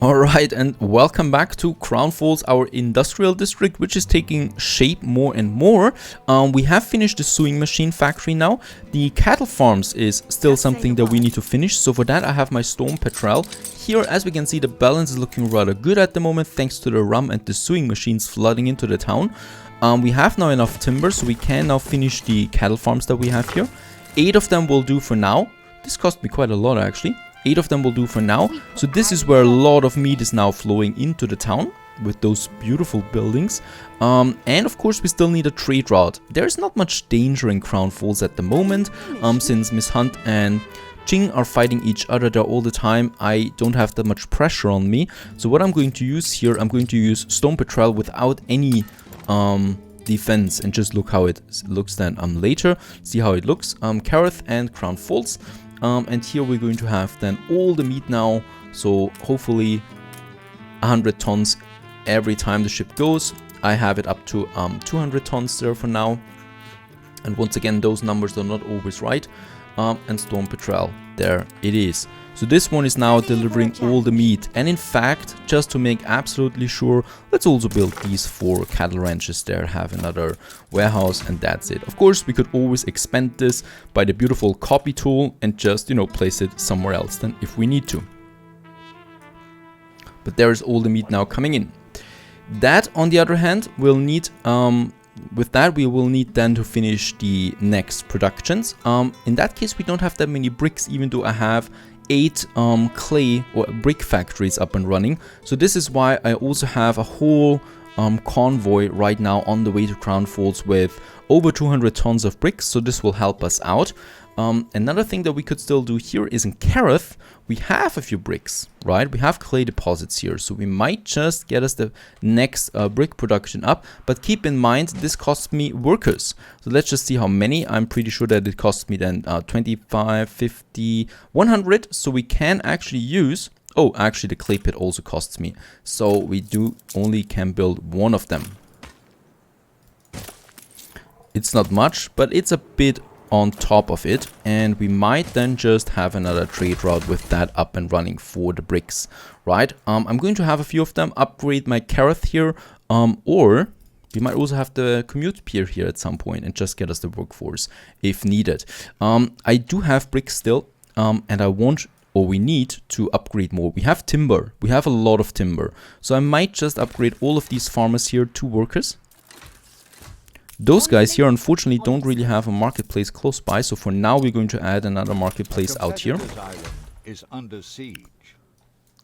Alright, and welcome back to Crown Falls, our industrial district, which is taking shape more and more. We have finished the sewing machine factory now. The cattle farms is still something that we need to finish, so for that I have my stone petrel. Here, as we can see, the balance is looking rather good at the moment, thanks to the rum and the sewing machines flooding into the town. We have now enough timber, so we can now finish the cattle farms that we have here. 8 of them will do for now. This cost me quite a lot, actually. 8 of them will do for now. So this is where a lot of meat is now flowing into the town with those beautiful buildings. And of course we still need a trade route. There's not much danger in Crown Falls at the moment, since Miss Hunt and Jing are fighting each other there all the time. I don't have that much pressure on me. So what I'm going to use here, I'm going to use stone petrel without any defense, and just look how it looks then later. See how it looks. Kareth and Crown Falls. And here we're going to have then all the meat now, so hopefully 100 tons every time the ship goes. I have it up to 200 tons there for now, and once again those numbers are not always right. And stone petrel, there it is. So this one is now delivering all the meat, and in fact, just to make absolutely sure, let's also build these 4 cattle ranches there, have another warehouse, and that's it. Of course, we could always expand this by the beautiful copy tool and just, you know, place it somewhere else then if we need to. But there is all the meat now coming in. That, on the other hand, will need with that we will need then to finish the next productions. In that case we don't have that many bricks, even though I have 8 clay or brick factories up and running. So this is why I also have a whole convoy right now on the way to Crown Falls with over 200 tons of bricks, so this will help us out. Another thing that we could still do here is in Kareth, we have a few bricks, right? We have clay deposits here, so we might just get us the next brick production up. But keep in mind, this costs me workers. So let's just see how many. I'm pretty sure that it costs me then 25, 50, 100. So we can actually use... Oh, actually the clay pit also costs me. So we only can build 1 of them. It's not much, but it's a bit on top of it, and we might then just have another trade route with that up and running for the bricks, right? I'm going to have a few of them upgrade my Kareth here, or we might also have the commute pier here at some point and just get us the workforce if needed. I do have bricks still, and I want, or we need to upgrade more. We have timber, we have a lot of timber, so I might just upgrade all of these farmers here to workers. Those guys here unfortunately don't really have a marketplace close by, so for now we're going to add another marketplace out here.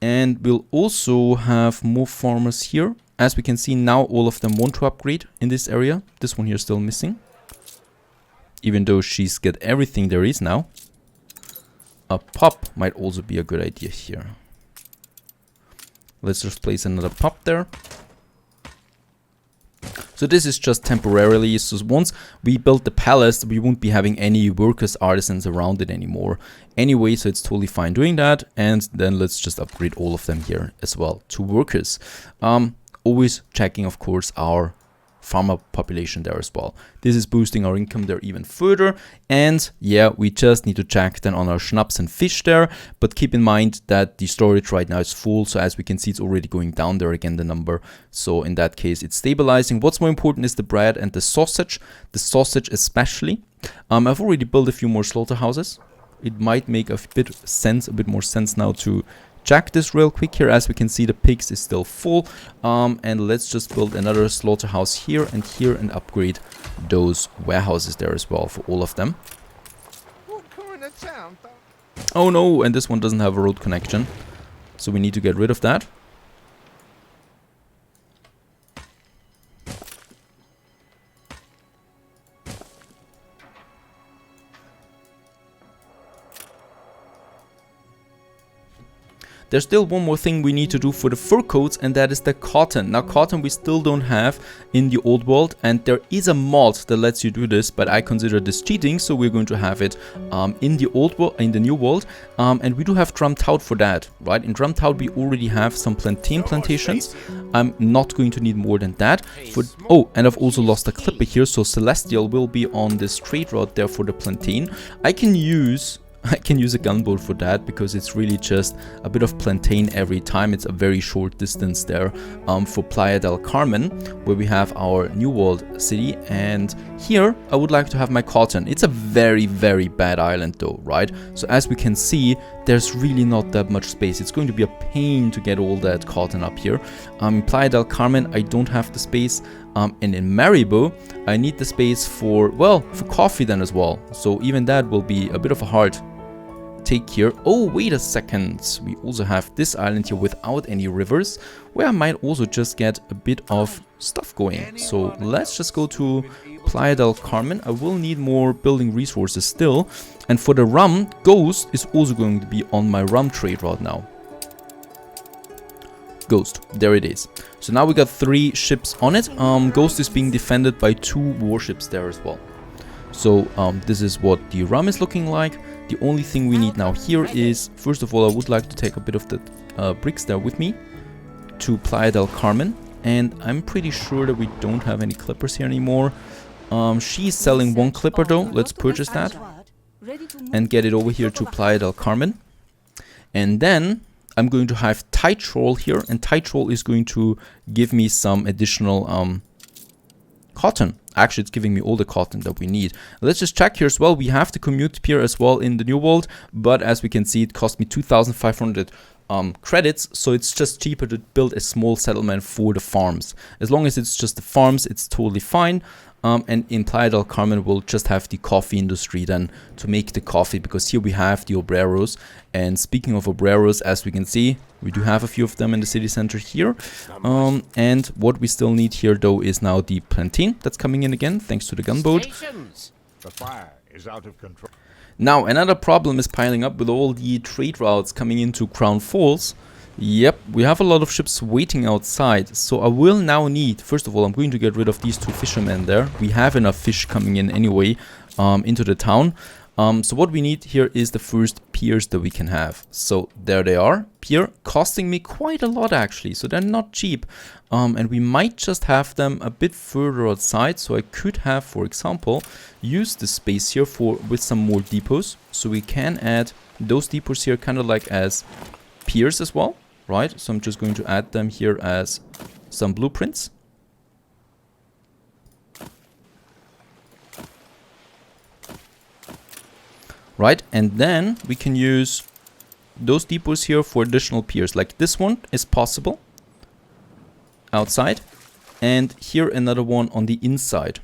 And we'll also have more farmers here. As we can see now, all of them want to upgrade in this area. This one here is still missing, even though she's got everything there is now. A pub might also be a good idea here. Let's just place another pub there. So this is just temporarily, so once we build the palace, we won't be having any workers, artisans around it anymore. Anyway, so it's totally fine doing that. And then let's just upgrade all of them here as well to workers. Always checking, of course, our farmer population there as well. This is boosting our income there even further. And yeah, we just need to check then on our schnapps and fish there, but keep in mind that the storage right now is full, so as we can see it's already going down there again, the number. So in that case it's stabilizing. What's more important is the bread and the sausage especially. I've already built a few more slaughterhouses. It might make a bit more sense now to check this real quick here. As we can see, the pigs is still full, and let's just build another slaughterhouse here and upgrade those warehouses there as well for all of them. Oh no, and this one doesn't have a road connection, so we need to get rid of that. There's still one more thing we need to do for the fur coats, and that is the cotton. Now cotton we still don't have in the old world, and there is a mod that lets you do this, but I consider this cheating, so we're going to have it in the old world, in the new world. And we do have Drumtout for that, right? In Drumtout we already have some plantain plantations. I'm not going to need more than that. Oh, and I've also lost a clipper here, so Celestial will be on this trade route there for the plantain. I can use I can use a gunboat for that because it's really just a bit of plantain every time. It's a very short distance there for Playa del Carmen, where we have our New World city. And here I would like to have my cotton. It's a very, very bad island though, right? So as we can see, there's really not that much space. It's going to be a pain to get all that cotton up here. In Playa del Carmen, I don't have the space. And in Maribo, I need the space for, well, for coffee then as well. So even that will be a bit of a hard take here. Oh, wait a second. We also have this island here without any rivers, where I might also just get a bit of stuff going. So let's just go to Playa del Carmen. I will need more building resources still. And for the rum, Ghost is also going to be on my rum trade route now. Ghost, there it is. So now we got 3 ships on it. Ghost is being defended by 2 warships there as well. So this is what the rum is looking like. The only thing we need now here is, first of all, I would like to take a bit of the bricks there with me to Playa del Carmen. And I'm pretty sure that we don't have any clippers here anymore. She's selling 1 clipper though. Let's purchase that and get it over here to Playa del Carmen. And then I'm going to have Tide Troll here, and Tide Troll is going to give me some additional cotton. Actually, it's giving me all the cotton that we need. Let's just check here as well. We have the commute pier as well in the New World, but as we can see, it cost me 2,500 credits, so it's just cheaper to build a small settlement for the farms. As long as it's just the farms, it's totally fine. And in Playa del Carmen, we'll just have the coffee industry then to make the coffee, because here we have the obreros. And speaking of obreros, as we can see, we do have a few of them in the city center here. And what we still need here though is now the plantain that's coming in again, thanks to the gunboat. The fire is out of control. Now another problem is piling up with all the trade routes coming into Crown Falls. Yep, we have a lot of ships waiting outside, so I will now need, first of all, I'm going to get rid of these 2 fishermen there. We have enough fish coming in anyway into the town. So what we need here is the first piers that we can have. So there they are, pier, costing me quite a lot actually, so they're not cheap. And we might just have them a bit further outside, so I could have, for example, use the space here with some more depots. So we can add those depots here kind of like as piers as well. Right, so I'm just going to add them here as some blueprints. Right, and then we can use those depots here for additional piers. Like this one is possible outside, and here another one on the inside.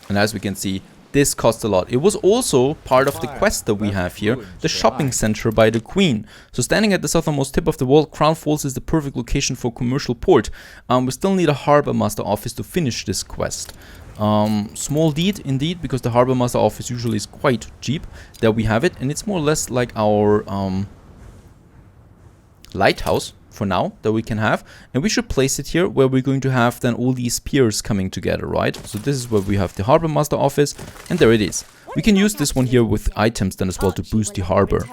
And as we can see, this costs a lot. It was also part of the quest that we have here, the shopping center by the Queen. So standing at the southernmost tip of the world, Crown Falls is the perfect location for commercial port. We still need a harbor master office to finish this quest. Small deed indeed, because the harbor master office usually is quite cheap. There we have it, and it's more or less like our lighthouse for now that we can have, and we should place it here where we're going to have then all these piers coming together, right? So this is where we have the harbor master office, and there it is. We can use this one here with items then as well to boost the harbor.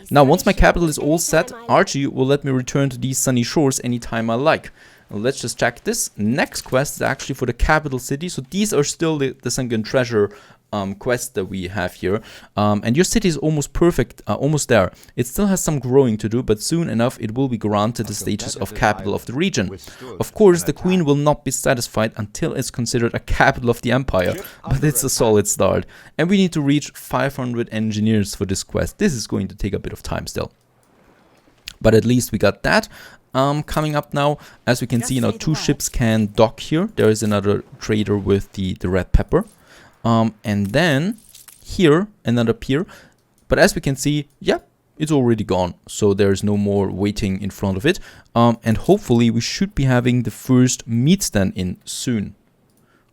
Now once my capital is all set, Archie will let me return to these sunny shores anytime I like. Now let's just check this. Next quest is actually for the capital city, so these are still the sunken treasure quest that we have here, and your city is almost perfect, almost there. It still has some growing to do, but soon enough it will be granted the status of capital of the region. Of course, the Queen will not be satisfied until it's considered a capital of the empire, but it's a solid start. And we need to reach 500 engineers for this quest. This is going to take a bit of time still, but at least we got that. Coming up now, as we can see, now 2 ships can dock here. There is another trader with the red pepper. And then here another pier, but as we can see, yeah, it's already gone, so there's no more waiting in front of it. And hopefully we should be having the first meat stand in soon,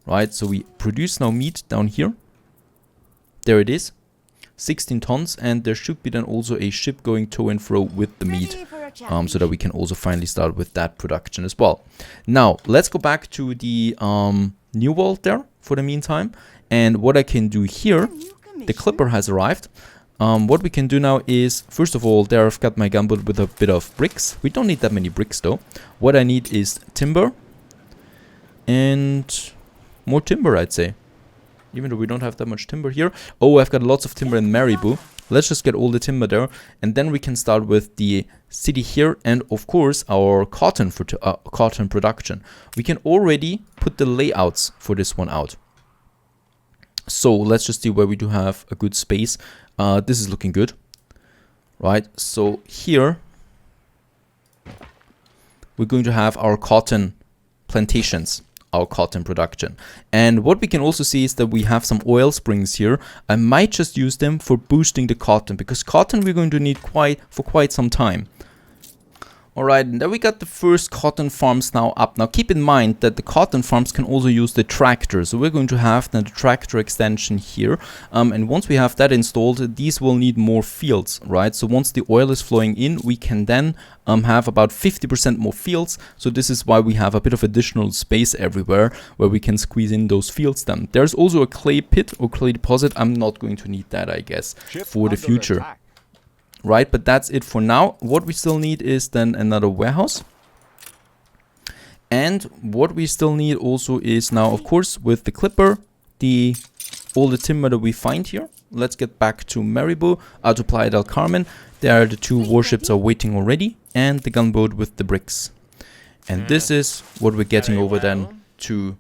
right? So we produce now meat down here. There it is, 16 tons, and there should be then also a ship going to and fro with the meat, so that we can also finally start with that production as well. Now let's go back to the New World there for the meantime. And what I can do here, the clipper has arrived. What we can do now is, first of all, there I've got my gunboat with a bit of bricks. We don't need that many bricks though. What I need is timber. And more timber, I'd say. Even though we don't have that much timber here. Oh, I've got lots of timber in Maribou. Let's just get all the timber there. And then we can start with the city here. And of course, our cotton for cotton production. We can already put the layouts for this one out. So let's just see where we do have a good space. This is looking good. Right, so here we're going to have our cotton plantations, our cotton production. And what we can also see is that we have some oil springs here. I might just use them for boosting the cotton, because cotton we're going to need for quite some time. Alright, and then we got the first cotton farms now up. Now keep in mind that the cotton farms can also use the tractor. So we're going to have the tractor extension here. And once we have that installed, these will need more fields, right? So once the oil is flowing in, we can then have about 50% more fields. So this is why we have a bit of additional space everywhere where we can squeeze in those fields then. There's also a clay pit or clay deposit. I'm not going to need that, I guess, for the future. Attack. Right, but that's it for now. What we still need is then another warehouse. And what we still need also is now, of course, with the clipper, all the timber that we find here. Let's get back to Maribou, to Playa del Carmen. There the two warships are waiting already, and the gunboat with the bricks. And this is what we're getting over then to,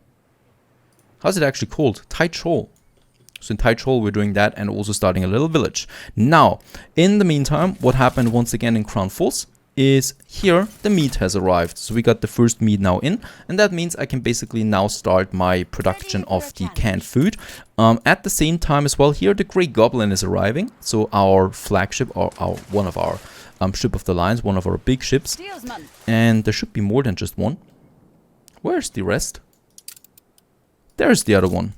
how's it actually called? Taichol. So in Taichol we're doing that and also starting a little village. Now, in the meantime, what happened once again in Crown Falls is here the meat has arrived. So we got the first meat now in, and that means I can basically now start my production of the canned food. At the same time as well, here the Grey Goblin is arriving. So our flagship, or one of our ship of the lines, one of our big ships. And there should be more than just one. Where's the rest? There's the other one.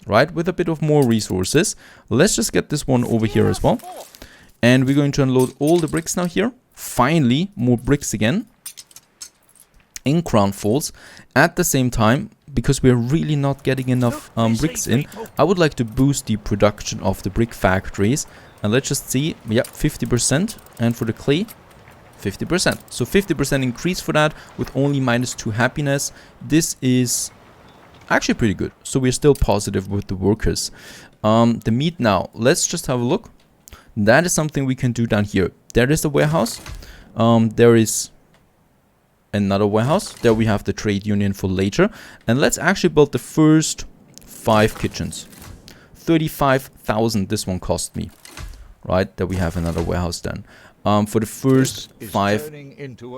Right, with a bit of more resources. Let's just get this one over here as well. And we're going to unload all the bricks now here. Finally, more bricks again in Crown Falls. At the same time, because we're really not getting enough bricks in, I would like to boost the production of the brick factories. And let's just see, yeah, 50%. And for the clay, 50%. So 50% increase for that with only -2 happiness. This is actually pretty good. So we're still positive with the workers. The meat now, let's just have a look. That is something we can do down here. There is the warehouse. There is another warehouse. There we have the trade union for later. And let's actually build the first 5 kitchens. 35,000 this one cost me. Right, there we have another warehouse then. For the first 5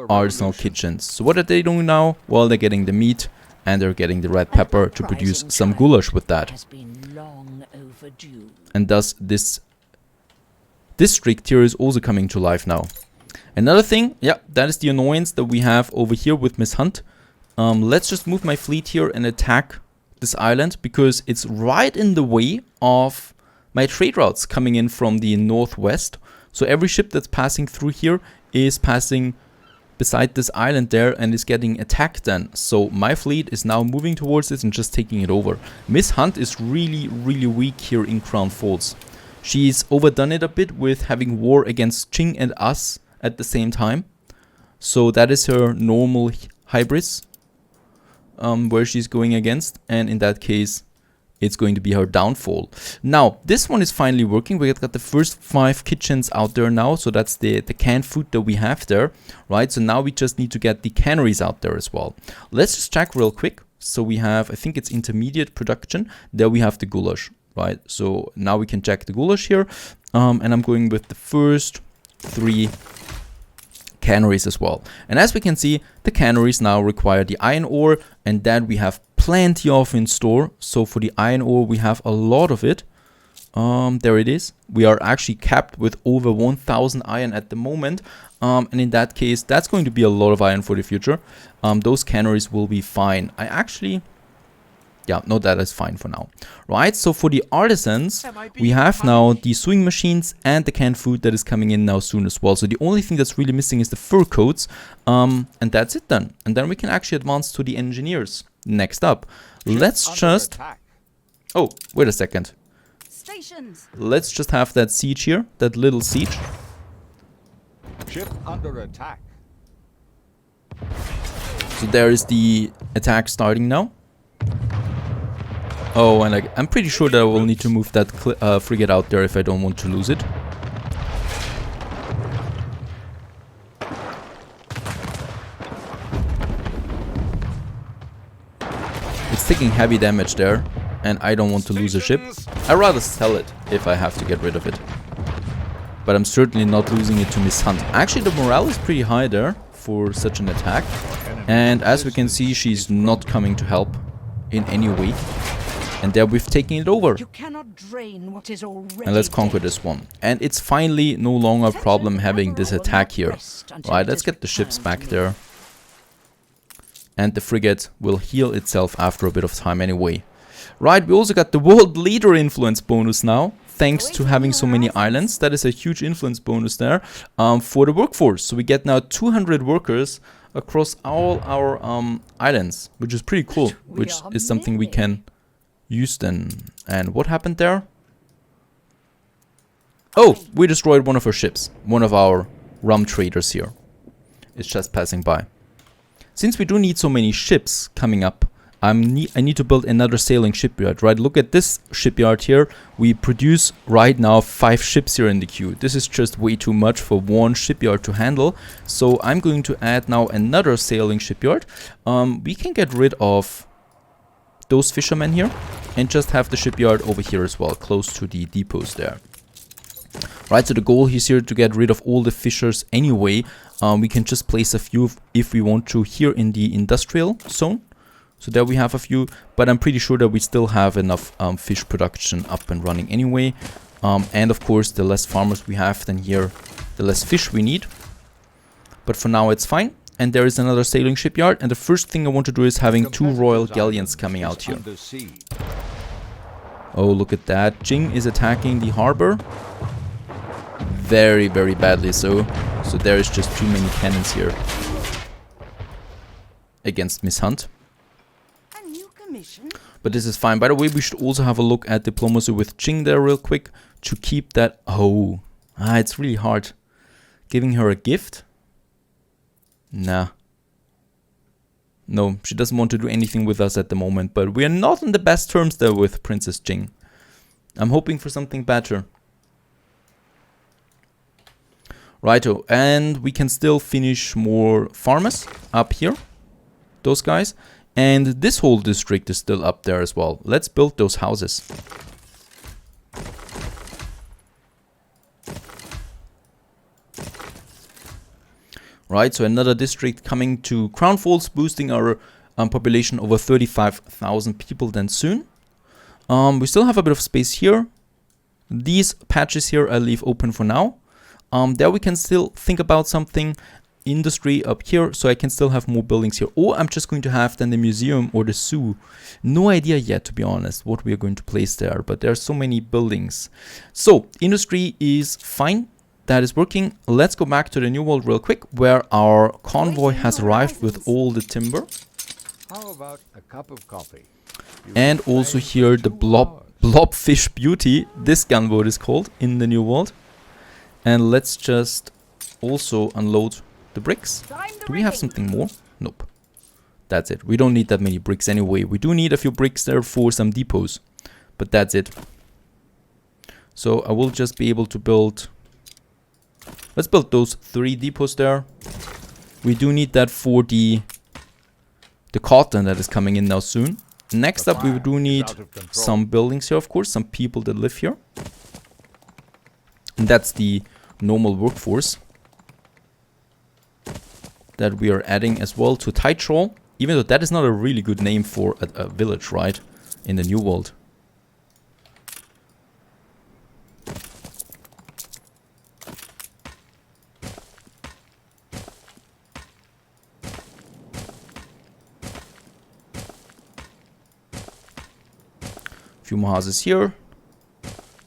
artisanal kitchens. So what are they doing now? Well, they're getting the meat. And they're getting the red pepper to produce some goulash with that. And thus this district here is also coming to life now. Another thing, yeah, that is the annoyance that we have over here with Miss Hunt. Let's just move my fleet here and attack this island, because it's right in the way of my trade routes coming in from the northwest. So every ship that's passing through here is passing beside this island there and is getting attacked then. So my fleet is now moving towards it and just taking it over. Miss Hunt is really, really weak here in Crown Falls. She's overdone it a bit with having war against Qing and us at the same time. So that is her normal hybris where she's going against. And in that case, it's going to be her downfall. Now, this one is finally working. We got the first 5 kitchens out there now. So that's the canned food that we have there, right? So now we just need to get the canneries out there as well. Let's just check real quick. So we have, I think it's intermediate production. There we have the goulash, right? So now we can check the goulash here. And I'm going with the first 3 canneries as well. And as we can see, the canneries now require the iron ore, and that we have plenty of in store. So for the iron ore, we have a lot of it. There it is. We are actually capped with over 1,000 iron at the moment. And in that case, that's going to be a lot of iron for the future. Those canneries will be fine. Yeah, no, that is fine for now. Right, so for the artisans, we have now the sewing machines and the canned food that is coming in now soon as well. So the only thing that's really missing is the fur coats. And that's it then. And then we can actually advance to the engineers. Next up, let's just... Oh, wait a second. Let's just have that siege here, that little siege. Ship under attack. So there is the attack starting now. Oh, and I'm pretty sure that I will need to move that frigate out there if I don't want to lose it. It's taking heavy damage there, and I don't want to lose a ship. I'd rather sell it if I have to get rid of it. But I'm certainly not losing it to Miss Hunt. Actually, the morale is pretty high there for such an attack. And as we can see, she's not coming to help in any way. And there we've taken it over. You cannot drain what is already And let's conquer this one. And it's finally no longer a problem having this attack here. Right, let's get the ships back there. And the frigate will heal itself after a bit of time anyway. Right, we also got the world leader influence bonus now. Thanks to having so many islands. That is a huge influence bonus there for the workforce. So we get now 200 workers across all our islands, which is pretty cool. Which is something we can use then. And what happened there? Oh, we destroyed one of our ships. One of our rum traders here. It's just passing by. Since we do need so many ships coming up, I need to build another sailing shipyard, right? Look at this shipyard here. We produce right now 5 ships here in the queue. This is just way too much for one shipyard to handle. So I'm going to add now another sailing shipyard. We can get rid of those fishermen here and just have the shipyard over here as well, close to the depots there. Right, so the goal is here to get rid of all the fishers anyway. We can just place a few if we want to here in the industrial zone. So there we have a few, but I'm pretty sure that we still have enough fish production up and running anyway. And of course, the less farmers we have than here, the less fish we need. But for now, it's fine. And there is another sailing shipyard. And the first thing I want to do is having 2 royal galleons coming out here. Oh, look at that. Jing is attacking the harbor. Very, very badly so. So there is just too many cannons here against Miss Hunt. But this is fine. By the way, we should also have a look at diplomacy with Jing there real quick to keep that. Oh, it's really hard. Giving her a gift? Nah. No, she doesn't want to do anything with us at the moment. But we are not on the best terms there with Princess Jing. I'm hoping for something better. Righto, and we can still finish more farmers up here. Those guys. And this whole district is still up there as well. Let's build those houses. Right, so another district coming to Crown Falls, boosting our population over 35,000 people then soon. We still have a bit of space here. These patches here I leave open for now. There we can still think about something. Industry up here, so I can still have more buildings here. Or I'm just going to have then the museum or the zoo. No idea yet, to be honest, what we are going to place there, but there are so many buildings. So industry is fine. That is working. Let's go back to the New World real quick, where our convoy has arrived with all the timber. How about a cup of coffee? And also here the blobfish beauty. This gunboat is called in the New World. And let's just also unload the bricks. Do we have something more? Nope. That's it. We don't need that many bricks anyway. We do need a few bricks there for some depots. But that's it. So I will just be able to build... Let's build those 3 depots there. We do need that for the cotton that is coming in now soon. Next up, we do need some buildings here, of course. Some people that live here. And that's the normal workforce that we are adding as well to Tightroll, even though that is not a really good name for a village, right, in the New World. A few more houses here.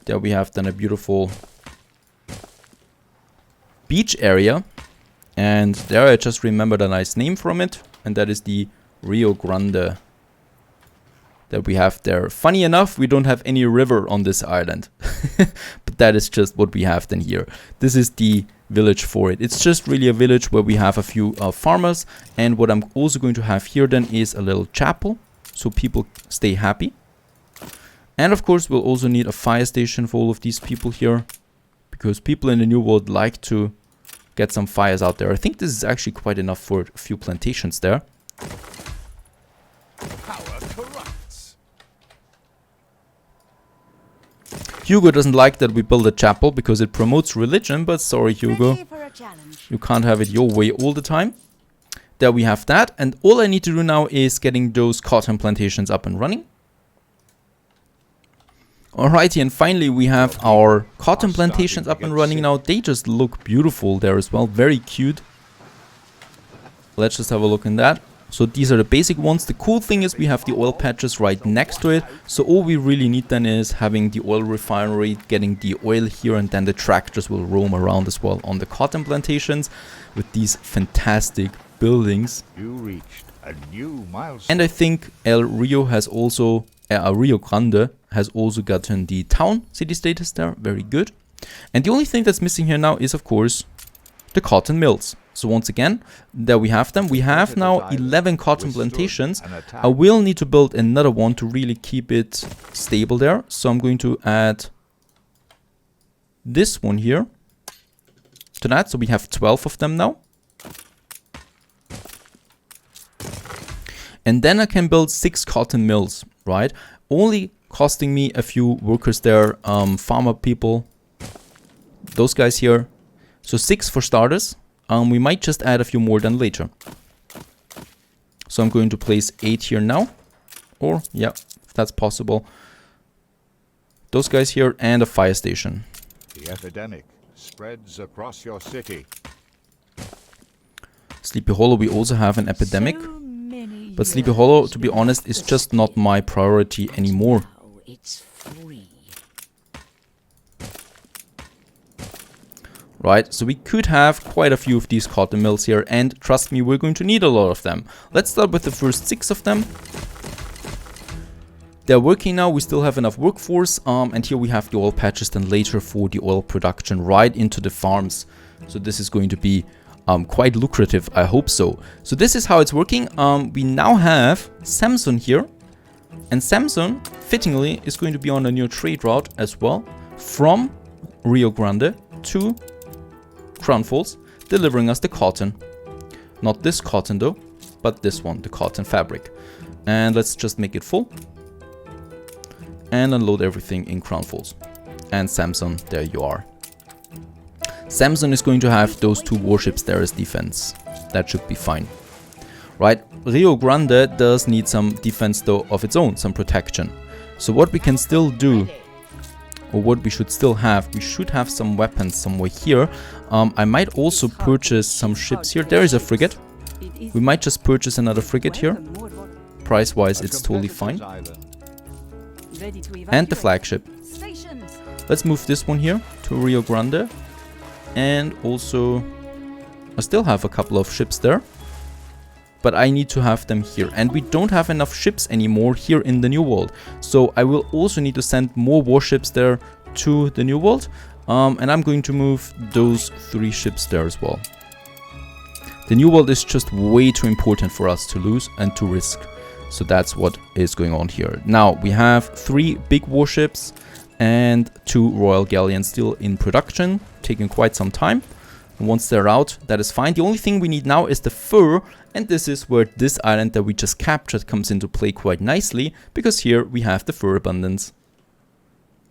There we have then a beautiful beach area. And there I just remembered a nice name from it. And that is the Rio Grande that we have there. Funny enough, we don't have any river on this island. But that is just what we have then here. This is the village for it. It's just really a village where we have a few farmers. And what I'm also going to have here then is a little chapel. So people stay happy. And of course, we'll also need a fire station for all of these people here, because people in the New World like to get some fires out there. I think this is actually quite enough for a few plantations there. Power corrupts. Hugo doesn't like that we build a chapel because it promotes religion, but sorry, Hugo, Ready for a challenge. you can't have it your way all the time. There we have that, and all I need to do now is getting those cotton plantations up and running. Alrighty, and finally we have our cotton plantations up and running now. They just look beautiful there as well, very cute. Let's just have a look in that. So these are the basic ones. The cool thing is we have the oil patches right next to it. So all we really need then is having the oil refinery, getting the oil here, and then the tractors will roam around as well on the cotton plantations with these fantastic buildings. You reached a new milestone. And I think El Rio has also, Rio Grande has also gotten the town city status there. Very good. And the only thing that's missing here now is, of course, the cotton mills. So once again, there we have them. We have now 11 cotton plantations. I will need to build another one to really keep it stable there. So I'm going to add this one here to that. So we have 12 of them now. And then I can build 6 cotton mills, right? Only costing me a few workers there, farmer people, those guys here. So 6 for starters. We might just add a few more than later. So I'm going to place 8 here now. Or, yeah, if that's possible. Those guys here and a fire station. The epidemic spreads across your city. Sleepy Hollow, we also have an epidemic. So many But Sleepy years Hollow, to be with honest, is the just not my priority anymore. Now it's free. Right, so we could have quite a few of these cotton mills here, and trust me, we're going to need a lot of them. Let's start with the first 6 of them. They're working now, we still have enough workforce, and here we have the oil patches then later for the oil production right into the farms. So this is going to be quite lucrative, I hope so. So this is how it's working. We now have Samson here, and Samson, fittingly, is going to be on a new trade route as well, from Rio Grande to Crown Falls, delivering us the cotton. Not this cotton though, but this one, the cotton fabric. And let's just make it full. And unload everything in Crown Falls. And Samson, there you are. Samson is going to have those 2 warships there as defense. That should be fine. Right, Rio Grande does need some defense though of its own, some protection. So what we can still do, or what we should still have, we should have some weapons somewhere here. I might also purchase some ships here. There is a frigate. We might just purchase another frigate here. Price wise, it's totally fine. And the flagship. Let's move this one here to Rio Grande. And also, I still have a couple of ships there. But I need to have them here. And we don't have enough ships anymore here in the New World. So I will also need to send more warships there to the New World. And I'm going to move those 3 ships there as well. The New World is just way too important for us to lose and to risk. So that's what is going on here. Now we have 3 big warships and 2 Royal Galleons still in production, taking quite some time. And once they're out, that is fine. The only thing we need now is the fur, and this is where this island that we just captured comes into play quite nicely, because here we have the fur abundance.